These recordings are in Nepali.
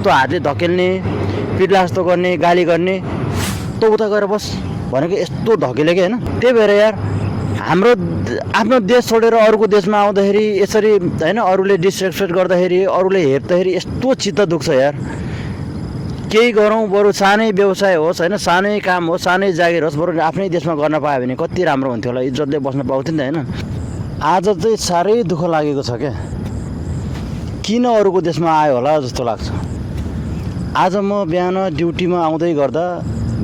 यस्तो हातले धकेल्ने, पिट्ला जस्तो गर्ने, गाली गर्ने, तँ उता गएर बस भनेको यस्तो धकेल्यो कि होइन। त्यही भएर यार हाम्रो आफ्नो देश छोडेर अरूको देशमा आउँदाखेरि यसरी होइन अरूले डिसरेस्पेक्ट गर्दाखेरि, अरूले हेप्दाखेरि यस्तो चित्त दुख्छ यार। केही गरौँ बरु सानै व्यवसाय होस् होइन, सानै काम होस्, सानै जागिर होस्, बरु आफ्नै देशमा गर्न पायो भने कति राम्रो हुन्थ्यो होला, इज्जतले बस्न पाउँथ्यो नि त होइन। आज चाहिँ साह्रै दुःख लागेको छ क्या, किन अरूको देशमा आयो होला जस्तो लाग्छ। आज म बिहान ड्युटीमा आउँदै गर्दा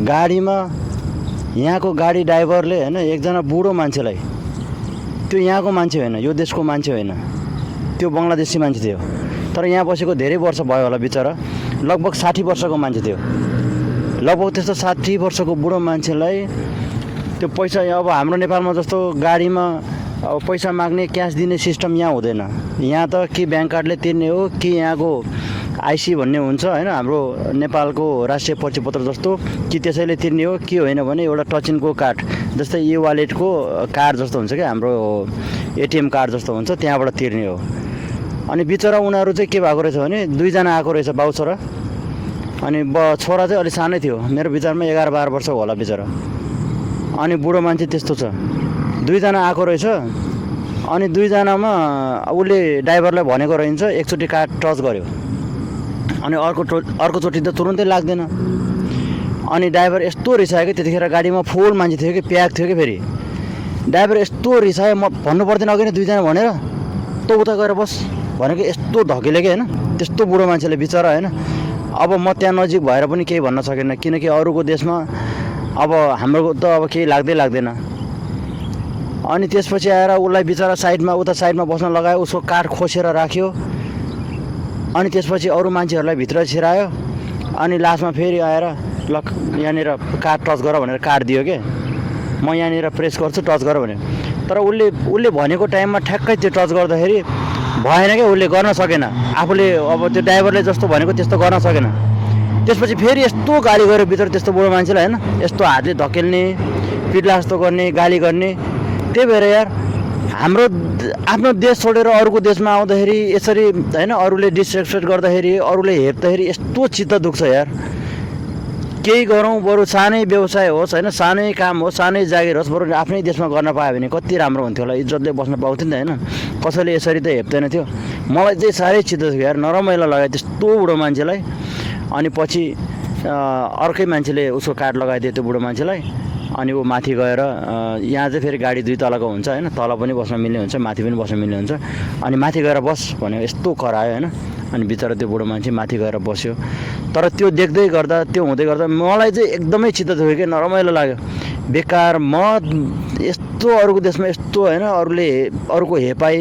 गाडीमा यहाँको गाडी ड्राइभरले होइन एकजना बुढो मान्छेलाई, त्यो यहाँको मान्छे होइन, यो देशको मान्छे होइन, त्यो बङ्गलादेशी मान्छे थियो, तर यहाँ बसेको धेरै वर्ष भयो होला बिचरा, लगभग 60 वर्षको मान्छे थियो। लगभग त्यस्तो 60 वर्षको बुढो मान्छेलाई त्यो पैसा, अब हाम्रो नेपालमा जस्तो गाडीमा अब पैसा माग्ने क्यास दिने सिस्टम यहाँ हुँदैन। यहाँ त कि ब्याङ्क कार्डले तिर्ने हो कि यहाँको आइसी भन्ने हुन्छ होइन, हाम्रो नेपालको राष्ट्रिय परिचयपत्र जस्तो कि त्यसैले तिर्ने हो कि होइन भने एउटा टचिनको कार्ड जस्तै ई वालेटको कार्ड जस्तो हुन्छ क्या, हाम्रो एटिएम कार्ड जस्तो हुन्छ, त्यहाँबाट तिर्ने हो। अनि बिचरा उनीहरू चाहिँ के भएको रहेछ भने दुईजना आएको रहेछ बाउ छोरा, अनि छोरा चाहिँ अलिक सानै थियो, मेरो विचारमा 11-12 वर्षको होला बिचरा। अनि बुढो मान्छे त्यस्तो छ, दुईजना आएको रहेछ। अनि दुईजनामा उसले ड्राइभरलाई भनेको रहन्छ एकचोटि कार्ड टच गर्यो, अनि अर्कोचोटि त तुरुन्तै लाग्दैन। अनि ड्राइभर यस्तो रिसायो कि त्यतिखेर गाडीमा फुल मान्छे थियो कि प्याक थियो कि, फेरि ड्राइभर यस्तो रिसायो, म भन्नु पर्दैन अघि नै दुईजना भनेर तँ उता गएर बस भनेको यस्तो धकेल्यो कि होइन। त्यस्तो बुढो मान्छेले बिचरा होइन। अब म त्यहाँ नजिक भएर पनि केही भन्न सकेन, किनकि अरूको देशमा अब हाम्रो त अब केही लाग्दैन। अनि त्यसपछि आएर उसलाई बिचरा उता साइडमा बस्न लगायो, उसको कार्ड खोसेर राख्यो। अनि त्यसपछि अरू मान्छेहरूलाई भित्र छिरायो। अनि लास्टमा फेरि आएर ल यहाँनिर कार्ड टच गर भनेर कार्ड दियो के, म यहाँनिर प्रेस गर्छु टच गर भनेर। तर उसले भनेको टाइममा ठ्याक्कै त्यो टच गर्दाखेरि भएन क्या, उसले गर्न सकेन, आफूले अब त्यो ड्राइभरले जस्तो भनेको त्यस्तो गर्न सकेन। त्यसपछि फेरि यस्तो गाली गर्यो भित्र त्यस्तो बुढो मान्छेलाई होइन, यस्तो हातले धकेल्ने, पिट्ला जस्तो गर्ने, गाली गर्ने। त्यही भएर यार हाम्रो आफ्नो देश छोडेर अरूको देशमा आउँदाखेरि यसरी होइन अरूले डिसरेस्पेक्ट गर्दाखेरि, अरूले हेप्दाखेरि यस्तो चित्त दुख्छ यार। केही गरौँ बरु सानै व्यवसाय होस् होइन, सानै काम होस्, सानै जागिर होस्, बरु आफ्नै देशमा गर्न पायो भने कति राम्रो हुन्थ्यो होला, इज्जतले बस्न पाउँथ्यो नि त होइन। कसैले यसरी त हेप्दैन थियो। मलाई चाहिँ साह्रै चित्त दुख्यो यार, नरमाइलो लाग्यो त्यस्तो बुढो मान्छेलाई। अनि पछि अर्कै मान्छेले उसको कार्ड लगाइदियो त्यो बुढो मान्छेलाई। अनि ऊ माथि गएर यहाँ चाहिँ फेरि गाडी 2 तलाको हुन्छ होइन, तल पनि बस्न मिल्ने हुन्छ, माथि पनि बस्न मिल्ने हुन्छ। अनि माथि गएर बस भन्यो, यस्तो करायो होइन। अनि बिचरा त्यो बुढो मान्छे माथि गएर बस्यो। तर त्यो देख्दै गर्दा, त्यो हुँदै गर्दा मलाई चाहिँ एकदमै चित्त दुख्यो कि, नरमाइलो लाग्यो। बेकार म यस्तो अरूको देशमा यस्तो होइन अरूको हेपाइ,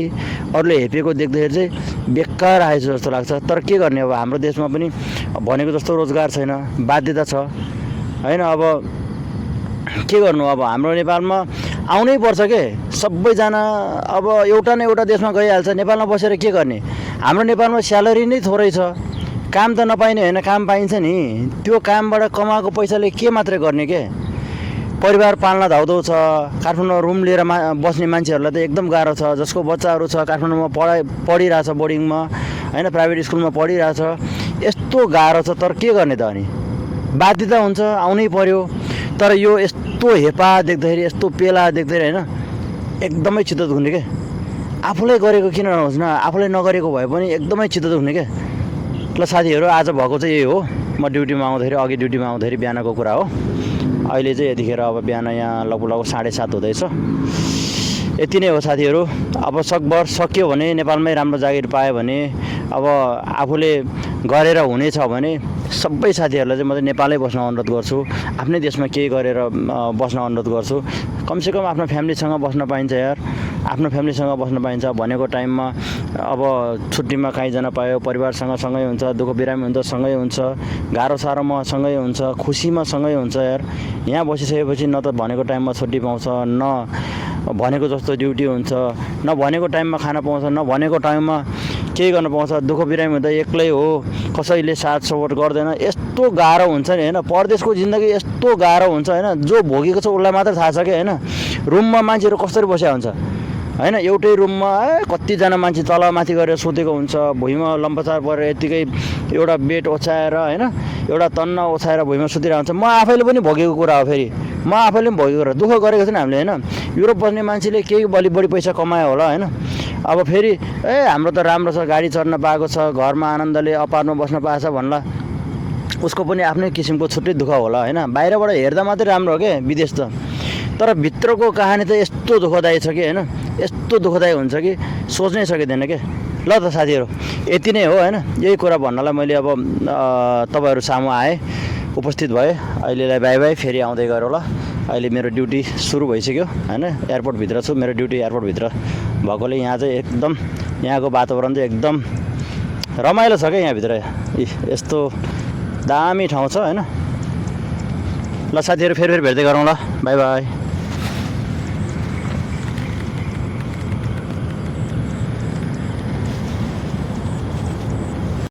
अरूले हेपेको देख्दाखेरि चाहिँ बेकार आएछ जस्तो लाग्छ। तर के गर्ने, अब हाम्रो देशमा पनि भनेको जस्तो रोजगार छैन, बाध्यता छ होइन। अब के गर्नु, अब हाम्रो नेपालमा आउनै पर्छ के सबैजना। अब एउटा न एउटा देशमा गइहाल्छ, नेपालमा बसेर के गर्ने। हाम्रो नेपालमा स्यालेरी नै थोरै छ, काम त नपाइने होइन, काम पाइन्छ नि। त्यो कामबाट कमाएको पैसाले के मात्रै गर्ने के, परिवार पाल्न धाउधौ छ। काठमाडौँमा रुम लिएर बस्ने मान्छेहरूलाई त एकदम गाह्रो छ, जसको बच्चाहरू छ काठमाडौँमा पढिरहेछ बोर्डिङमा होइन, प्राइभेट स्कुलमा पढिरहेछ, यस्तो गाह्रो छ। तर के गर्ने त, अनि बाध्यता हुन्छ, आउनै पर्यो। तर यो यस्तो हेपा देख्दाखेरि, यस्तो पेला देख्दाखेरि होइन एकदमै चित्त दुख्ने के। आफूलाई गरेको किन नहोस् न, आफूलाई नगरेको भए पनि एकदमै चित्त दुख्ने के। ल साथीहरू, आज भएको चाहिँ यही हो। म ड्युटीमा आउँदाखेरि बिहानको कुरा हो। अहिले चाहिँ यतिखेर अब बिहान यहाँ लगभग 7:30 हुँदैछ। यति नै हो साथीहरू। अब सकभर सक्यो भने नेपालमै राम्रो जागिर पायो भने, अब आफूले गरेर हुनेछ भने सबै साथीहरूलाई चाहिँ म चाहिँ नेपालै बस्न अनुरोध गर्छु, आफ्नै देशमा केही गरेर बस्न अनुरोध गर्छु। कमसेकम आफ्नो फ्यामिलीसँग बस्न पाइन्छ यार, आफ्नो फ्यामिलीसँग बस्न पाइन्छ। भनेको टाइममा अब छुट्टीमा कहीँ जान पायो, परिवारसँग सँगै हुन्छ, दुःख बिरामी हुन्छ सँगै हुन्छ, गाह्रो साह्रोमा सँगै हुन्छ, खुसीमा सँगै हुन्छ यार। यहाँ बसिसकेपछि न त भनेको टाइममा छुट्टी पाउँछ, न भनेको जस्तो ड्युटी हुन्छ, न भनेको टाइममा खाना पाउँछ, न भनेको टाइममा केही गर्न पाउँछ। दुःख बिरामी हुँदा एक्लै हो, कसैले साथ सपोर्ट गर्दैन, यस्तो गाह्रो हुन्छ नि होइन। परदेशको जिन्दगी यस्तो गाह्रो हुन्छ होइन, जो भोगेको छ उसलाई मात्र थाहा छ कि होइन। रुममा मान्छेहरू कसरी बसेको हुन्छ होइन, एउटै रुममा कतिजना मान्छे तल माथि गरेर सुतेको हुन्छ, भुइँमा लम्पचार परेर यत्तिकै एउटा बेड ओछ्याएर होइन एउटा तन्ना ओछ्याएर भुइँमा सुतिरहेको हुन्छ। म आफैले पनि भोगेको कुरा हो, फेरि म आफैले पनि भोगेको कुरा, दुःख गरेको छैन हामीले होइन। युरोप बस्ने मान्छेले केही बढी पैसा कमायो होला होइन। अब फेरि हाम्रो त राम्रो छ, गाडी चढ्न पाएको छ, घरमा आनन्दले अपारमा बस्न पाएको छ भन्ला, उसको पनि आफ्नै किसिमको छुट्टै दुःख होला होइन। बाहिरबाट हेर्दा मात्रै राम्रो हो क्या विदेश त, तर भित्रको कहानी त यस्तो दुःखदायी छ कि होइन, यस्तो दुःखदायी हुन्छ कि सोच्नै सकिँदैन क्या। ल त साथीहरू, यति नै हो होइन। यही कुरा भन्नलाई मैले अब तपाईँहरू सामु आएँ, उपस्थित भएँ। अहिलेलाई बाई बाई, फेरि आउँदै गरौँ ल। अहिले मेरो ड्युटी सुरु भइसक्यो होइन, एयरपोर्टभित्र छु। मेरो ड्युटी एयरपोर्टभित्र भएकोले यहाँ चाहिँ एकदम, यहाँको वातावरण चाहिँ एकदम रमाइलो छ क्या यहाँभित्र। यस्तो दामी ठाउँ छ होइन। ल साथीहरू, फेरि भेट्दै गरौँ ल, बाई बाई।